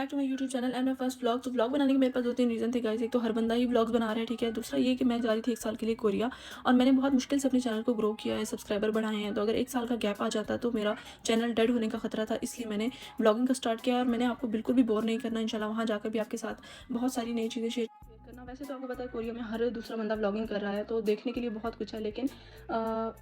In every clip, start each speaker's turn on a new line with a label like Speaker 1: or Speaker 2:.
Speaker 1: Back to my YouTube channel and my first vlog. तो vlog बनाने के मेरे पास 2-3 रीज़न थे गाइस। एक तो हर बंदा ही व्लॉग्स बना रहा है, ठीक है। दूसरा ये कि मैं जा रही थी 1 साल के लिए कोरिया और मैंने बहुत मुश्किल से अपने चैनल को ग्रो किया है, सब्सक्राइबर बढ़ाए हैं। तो अगर 1 साल का गैप आ जाता तो मेरा चैनल डेड होने का खतरा था, इसलिए मैंने व्लॉगिंग का स्टार्ट किया और मैंने आपको बिल्कुल भी बोर नहीं करना। इंशाल्लाह वहाँ जाकर भी आपके साथ बहुत सारी नई चीज़ें शेयर करना। वैसे तो आपको पता है कोरिया में हर दूसरा बंदा व्लॉगिंग कर रहा है, तो देखने के लिए बहुत कुछ है, लेकिन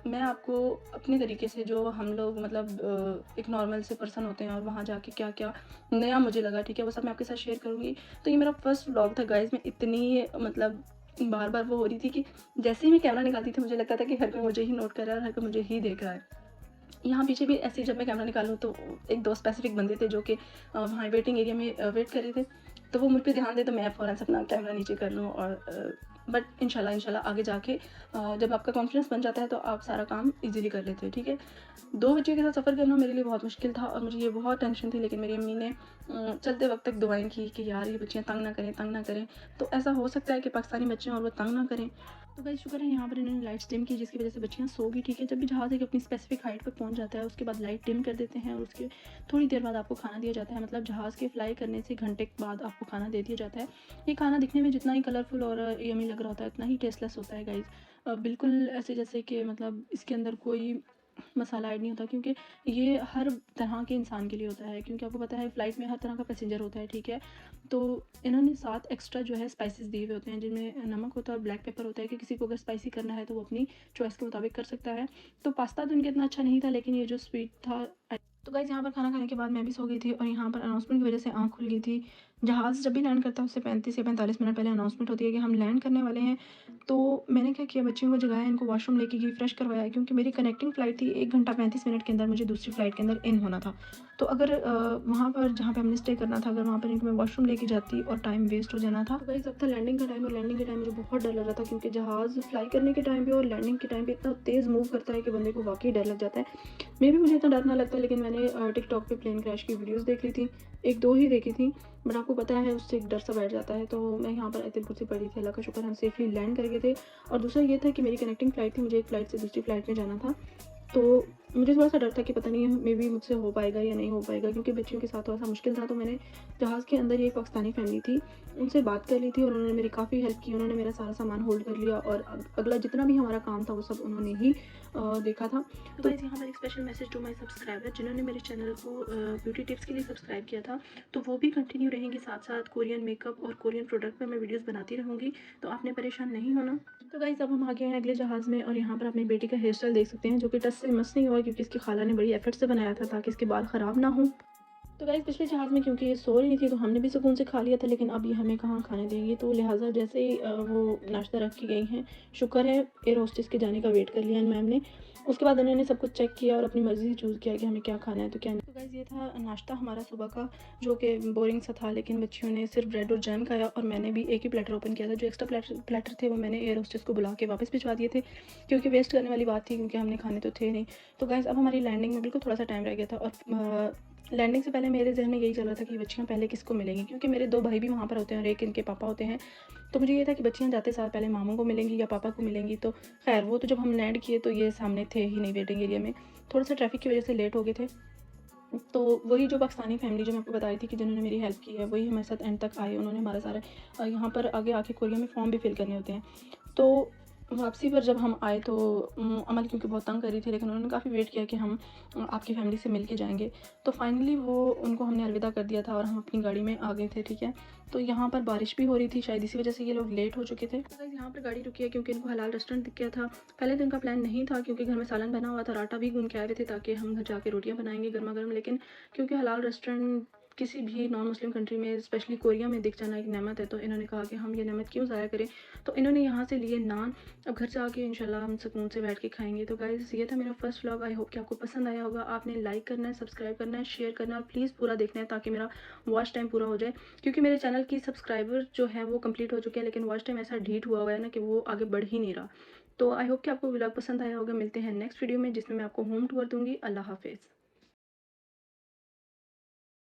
Speaker 1: मैं आपको अपने तरीके से, जो हम लोग मतलब एक नॉर्मल से पर्सन होते हैं और वहाँ जाके क्या क्या नया मुझे लगा, ठीक है, वो सब मैं आपके साथ शेयर करूँगी। तो ये मेरा फर्स्ट व्लॉग था गाइज़। मैं इतनी मतलब बार-बार वो हो रही थी कि जैसे ही मैं कैमरा निकालती थी मुझे लगता था कि हर कोई मुझे ही नोट कर रहा है और हर कोई मुझे ही देख रहा है। यहाँ पीछे भी ऐसे ही जब मैं कैमरा निकालूँ तो 1-2 स्पेसिफिक बंदे थे जो कि वहाँ वेटिंग एरिया में वेट कर रहे थे। तो वो मुझ पे ध्यान दें तो मैं फ़ौरन से अपना कैमरा नीचे कर लूँ और बट इंशाल्लाह आगे जाके जब आपका कॉन्फिडेंस बन जाता है तो आप सारा काम ईज़िली कर लेते हो, ठीक है। 2 बच्चियों के साथ सफ़र करना मेरे लिए बहुत मुश्किल था और मुझे ये बहुत टेंशन थी, लेकिन मेरी अम्मी ने चलते वक़्त तक दुआएँ की कि यार ये बच्चियाँ तंग ना करें, तंग ना करें। तो ऐसा हो सकता है कि पाकिस्तानी बच्चे हैं और वो तंग ना करें। तो गाइस शुक्र है यहाँ पर इन्होंने लाइट्स डिम की, जिसकी वजह से बच्चियाँ सो गई, ठीक है। जब भी जहाज़ एक अपनी स्पेसिफिक हाइट पर पहुँच जाता है उसके बाद लाइट डिम कर देते हैं और उसके थोड़ी देर बाद आपको खाना दिया जाता है। मतलब जहाज़ के फ्लाई करने से घंटे के बाद आपको खाना दे दिया जाता है। ये खाना दिखने में जितना ही कलरफुल और यम्मी लग रहा होता है उतना ही टेस्टलेस होता है गाइस। बिल्कुल ऐसे जैसे कि मतलब इसके अंदर कोई मसाला ऐड नहीं होता, क्योंकि ये हर तरह के इंसान के लिए होता है, क्योंकि आपको पता है फ़्लाइट में हर तरह का पैसेंजर होता है, ठीक है। तो इन्होंने 7 एक्स्ट्रा जो है स्पाइसेस दिए हुए होते हैं, जिनमें नमक होता है और ब्लैक पेपर होता है कि किसी को अगर स्पाइसी करना है तो वो अपनी चॉइस के मुताबिक कर सकता है। तो पास्ता तो इनका इतना अच्छा नहीं था, लेकिन ये जो स्वीट था। तो गाइस यहाँ पर खाना खाने के बाद मैं भी सो गई थी और यहाँ पर अनाउंसमेंट की वजह से आँख खुल गई थी। जहाज़ जब भी लैंड करता है उससे 35 या 45 मिनट पहले अनाउंसमेंट होती है कि हम लैंड करने वाले हैं। तो मैंने क्या किया, बच्चियों को जगाया, इनको वॉशरूम लेके गई, फ्रेश करवाया, क्योंकि मेरी कनेक्टिंग फ़्लाइट थी। 1 घंटा 35 मिनट के अंदर मुझे दूसरी फ़्लाइट के अंदर इन होना था। तो अगर वहाँ पर जहाँ पे हमने स्टे करना था, अगर वहाँ पर इनको मैं वॉशरूम लेके जाती और टाइम वेस्ट हो जाना था। तो गाइस अब था लैंडिंग का टाइम और लैंडिंग के टाइम मुझे बहुत डर लग रहा था, क्योंकि जहाज़ फ्लाई करने के टाइम पे और लैंडिंग के टाइम पे इतना तेज़ मूव करता है कि बंदे को वाक़ई डर लग जाता है। मे बी मुझे इतना डर ना लगता, लेकिन मैंने टिकटॉक पे प्लेन क्रैश की वीडियोज़ देख ली थी, 1-2 ही देखी थी, बट आपको पता है उससे एक डर सा बैठ जाता है। तो मैं यहाँ पर आयत कुर्सी पड़ी थी, अल्लाह का शुक्र हम सेफली लैंड कर गए थे। और दूसरा ये था कि मेरी कनेक्टिंग फ़्लाइट थी, मुझे एक फ़्लाइट से दूसरी फ़्लाइट में जाना था। तो मुझे थोड़ा-सा डर था कि पता नहीं मे बी मुझसे हो पाएगा या नहीं हो पाएगा, क्योंकि बच्चियों के साथ थोड़ा-सा मुश्किल था। तो मैंने जहाज़ के अंदर ही एक पाकिस्तानी फ़ैमिली थी, उनसे बात कर ली थी और उन्होंने मेरी काफ़ी हेल्प की। उन्होंने मेरा सारा सामान होल्ड कर लिया और अगला जितना भी हमारा काम था वो सब उन्होंने ही देखा था। तो गाइस यहाँ पर एक special message to my subscriber जिन्होंने मेरे चैनल को ब्यूटी टिप्स के लिए सब्सक्राइब किया था, तो वो भी कंटिन्यू रहेंगे। साथ-साथ कोरियन मेकअप और कोरियन प्रोडक्ट पर मैं वीडियोज़ बनाती रहूँगी, तो आपने परेशान नहीं होना। तो गाइस अब हम आ गए हैं अगले जहाज़ में और यहाँ पर अपनी बेटी का हेयर स्टाइल देख सकते हैं, जो कि टस से मस नहीं हुआ, क्योंकि इसकी खाला ने बड़ी एफर्ट से बनाया था ताकि इसके बाल ख़राब ना हों। तो गाइस पिछले जहाज़ में क्योंकि ये सो रही थी तो हमने भी सुकून से खा लिया था, लेकिन अब ये हमें कहाँ खाने देंगी। तो लिहाजा जैसे ही वो नाश्ता रख के गई हैं, शुक्र है एयर होस्टेस के जाने का वेट कर लिया मैम ने। उसके बाद उन्होंने सब कुछ चेक किया और अपनी मर्ज़ी से चूज़ किया कि हमें क्या खाना है तो क्या नहीं। तो गाइस ये था नाश्ता हमारा सुबह का, जो कि बोरिंग सा था, लेकिन बच्चियों ने सिर्फ ब्रेड और जैम खाया और मैंने भी एक ही प्लेटर ओपन किया था। जो एक्स्ट्रा प्लेटर थे वो मैंने एयर होस्टेस को बुला के वापस भिजवा दिए थे, क्योंकि वेस्ट करने वाली बात थी, क्योंकि हमने खाने तो थे नहीं। तो गाइस अब हमारी लैंडिंग में बिल्कुल थोड़ा-सा टाइम रह गया था और लैंडिंग से पहले मेरे ज़हन में यही चल रहा था कि बच्चियाँ पहले किसको मिलेंगी, क्योंकि मेरे 2 भाई भी वहाँ पर होते हैं और एक इनके पापा होते हैं। तो मुझे ये था कि बच्चियाँ जाते सार पहले मामू को मिलेंगी या पापा को मिलेंगी। तो खैर वो तो जब हम लैंड किए तो ये सामने थे ही नहीं वेटिंग एरिया में। थोड़ा-सा ट्रैफ़िक की वज़ह से लेट हो गए थे। तो वही जो पाकिस्तानी फैमिली जो मैं आपको बताई थी कि जिन्होंने मेरी हेल्प की है, वही हमारे साथ एंड तक आए। उन्होंने हमारा सारा यहाँ पर आगे आके कोरिया में फॉर्म भी फिल करने होते हैं। तो वापसी पर जब हम आए तो अमल क्योंकि बहुत तंग कर रही थी, लेकिन उन्होंने काफ़ी वेट किया कि हम आपकी फैमिली से मिल के जाएँगे। तो फाइनली वो उनको हमने अलविदा कर दिया था और हम अपनी गाड़ी में आ गए थे, ठीक है। तो यहाँ पर बारिश भी हो रही थी, शायद इसी वजह से ये लोग लेट हो चुके थे। तो गाइस यहाँ पर गाड़ी रुकी है क्योंकि इनको हलाल रेस्टोरेंट दिख गया था। पहले तो इनका प्लान नहीं था, क्योंकि घर में सालन बना हुआ था, राटा भी गूँध के आए हुए थे ताकि हम घर जाके रोटियाँ बनाएँगे गरमा-गरम। लेकिन क्योंकि हलाल रेस्टोरेंट किसी भी नॉन मुस्लिम कंट्री में, स्पेशली कोरिया में दिख जाना एक नेमत है, तो इन्होंने कहा कि हम ये नेमत क्यों ज़ाया करें। तो इन्होंने यहाँ से लिए नान। अब घर जाके इंशाल्लाह हम सुकून से बैठ के खाएँगे। तो गाइज़ ये था मेरा फर्स्ट व्लॉग। आई होप कि आपको पसंद आया होगा। आपने लाइक करना है, सब्सक्राइब करना है, शेयर करना है और प्लीज़ पूरा देखना है ताकि मेरा वॉच टाइम पूरा हो जाए, क्योंकि मेरे चैनल की सब्सक्राइबर जो है वो कंप्लीट हो चुके हैं, लेकिन वॉच टाइम ऐसा ढीठ हुआ हुआ है ना कि वो आगे बढ़ ही नहीं रहा। तो आई होप कि आपको व्लॉग पसंद आया होगा। मिलते हैं नेक्स्ट वीडियो में, जिसमें मैं आपको होम टूर दूँगी। अल्लाह हाफ़िज़।